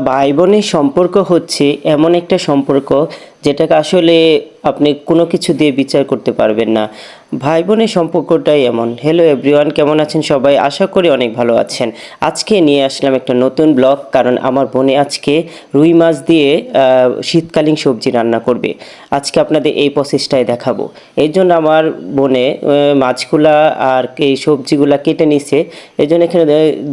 ভাই বোনের সম্পর্ক হচ্ছে এমন একটা সম্পর্ক যেটাকে আসলে আপনি কোনো কিছু দিয়ে বিচার করতে পারবেন না। ভাই বোনের সম্পর্কটাই এমন। হ্যালো এভরিওয়ান, কেমন আছেন সবাই? আশা করি অনেক ভালো আছেন। আজকে নিয়ে আসলাম একটা নতুন ব্লগ, কারণ আমার বোনে আজকে রুই মাছ দিয়ে শীতকালীন সবজি রান্না করবে। আজকে আপনাদের এই প্রসেসটাই দেখাবো। এই জন্য আমার বোনে মাছগুলা আর এই সবজিগুলা কেটে নিছে। এই জন্য এখানে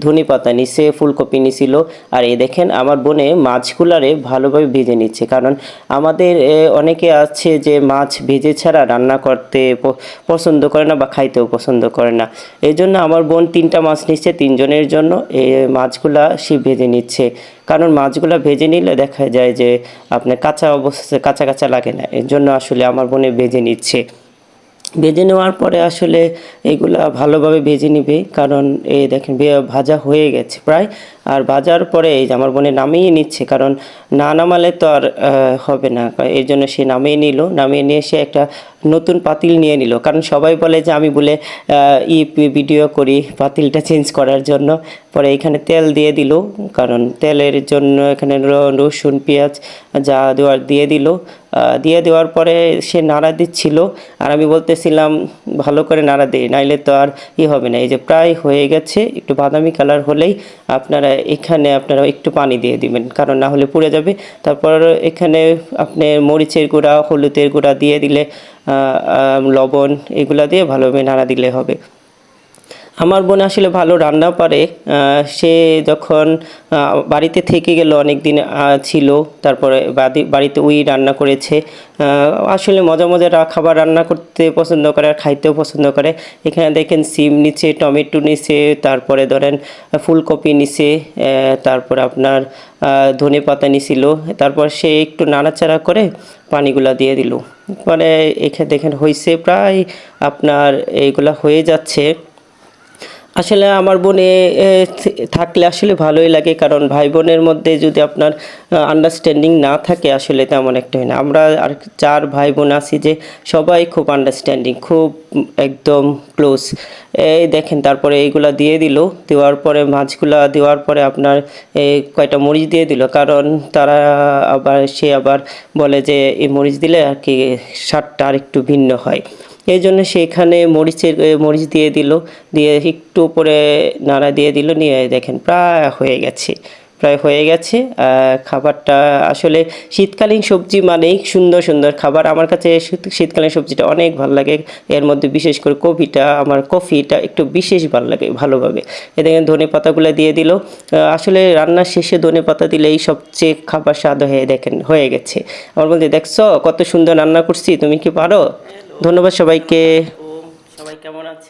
ধনে পাতা নিছে, ফুলকপি নিছিল। আর এই দেখেন আমার বোনে মাছগুলারে ভালোভাবে ভেজে নিচ্ছে, কারণ আমাদের অনেকে আছে যে মাছ ভেজে ছাড়া রান্না করতে পছন্দ করে না বা খাইতেও পছন্দ করে না। এই জন্য আমার বোন 3টা মাছ নিচ্ছে 3 জনের জন্য। এই মাছগুলা সে ভেজে নিচ্ছে, কারণ মাছগুলা ভেজে নিলে দেখা যায় যে আপনার কাঁচা অবস্থা কাঁচা কাঁচা লাগে না। এর জন্য আসলে আমার বোনে ভেজে নিচ্ছে। ভেজে নেওয়ার পরে আসলে এগুলা ভালোভাবে ভেজে নিবে, কারণ এই দেখেন ভাজা হয়ে গেছে প্রায়। আর ভাজার পরে এই যে আমার বোনে নামিয়ে নিচ্ছে, কারণ না নামালে তো আর হবে না। এর জন্য সে নামিয়ে নিল, নামিয়ে নিয়ে সে একটা নতুন পাতিল নিয়ে নিল, কারণ সবাই বলে যে আমি বলে ভিডিও করি পাতিলটা চেঞ্জ করার জন্য। পরে এখানে তেল দিয়ে দিল, কারণ তেলের জন্য এখানে রসুন পেঁয়াজ যা দেওয়ার দিয়ে দিল। দিয়ে দেওয়ার পরে সে নাড়া দিচ্ছিল, আর আমি বলতেছিলাম ভালো করে নাড়া দিই, নাইলে তো আর হবে না। এই যে প্রায় হয়ে গেছে, একটু বাদামি কালার হলেই আপনারা একটু পানি দিয়ে দিবেন, কারণ না হলে পুড়ে যাবে। তারপর এখানে আপনি মরিচের গুঁড়া, হলুদের গুঁড়া দিয়ে দিলে, লবণ এগুলা দিয়ে ভালোভাবে নাড়া দিলে হবে। আমার বোন আসলে ভালো রান্না পারে। সে যখন বাড়িতে থেকে গেল অনেক দিন ছিল, তারপরে বাড়িতে রান্না করেছে। আসলে মজা মজার খাবার রান্না করতে পছন্দ করে আর খাইতেও পছন্দ করে। এখানে দেখেন সিম নিচে, টমেটো নিচে, তারপরে ধরেন ফুলকপি নিচে, তারপরে আপনার ধনে পাতা নিছিল। তারপর সে একটু নাড়াচাড়া করে পানিগুলা দিয়ে দিল। পরে এখানে দেখেন হয়েছে প্রায় আপনার এইগুলা হয়ে যাচ্ছে। আসলে আমার বোনে থাকলে আসলে ভালোই লাগে, কারণ ভাই বোনের মধ্যে যদি আপনার আন্ডারস্ট্যান্ডিং না থাকে আসলে তেমন একটা হয় না। আমরা আর 4 ভাই বোন আছি যে সবাই খুব আন্ডারস্ট্যান্ডিং, খুব একদম ক্লোজ। এই দেখেন তারপরে এইগুলা দিয়ে দিল। দেওয়ার পরে মাছগুলা দেওয়ার পরে আপনার কয়টা মরিচ দিয়ে দিল, কারণ সে আবার বলে যে এই মরিচ দিলে আর কি স্বাদটা আর একটু ভিন্ন হয়। এই জন্য সেখানে মরিচ দিয়ে দিল, দিয়ে একটু উপরে নাড়া দিয়ে দিল, নিয়ে দেখেন প্রায় হয়ে গেছে। খাবারটা আসলে শীতকালীন সবজি মানেই সুন্দর সুন্দর খাবার। আমার কাছে শীতকালীন সবজিটা অনেক ভালো লাগে। এর মধ্যে বিশেষ করে কফিটা একটু বিশেষ ভালো লাগে ভালোভাবে। এ দেখেন ধনে পাতাগুলো দিয়ে দিল। আসলে রান্নার শেষে ধনে পাতা দিলেই সবচেয়ে খাবার স্বাদ হয়ে গেছে। আমার বলতে দেখছো কত সুন্দর রান্না করছি, তুমি কি পারো? ধন্যবাদ সবাইকে। সবাই কেমন আছে?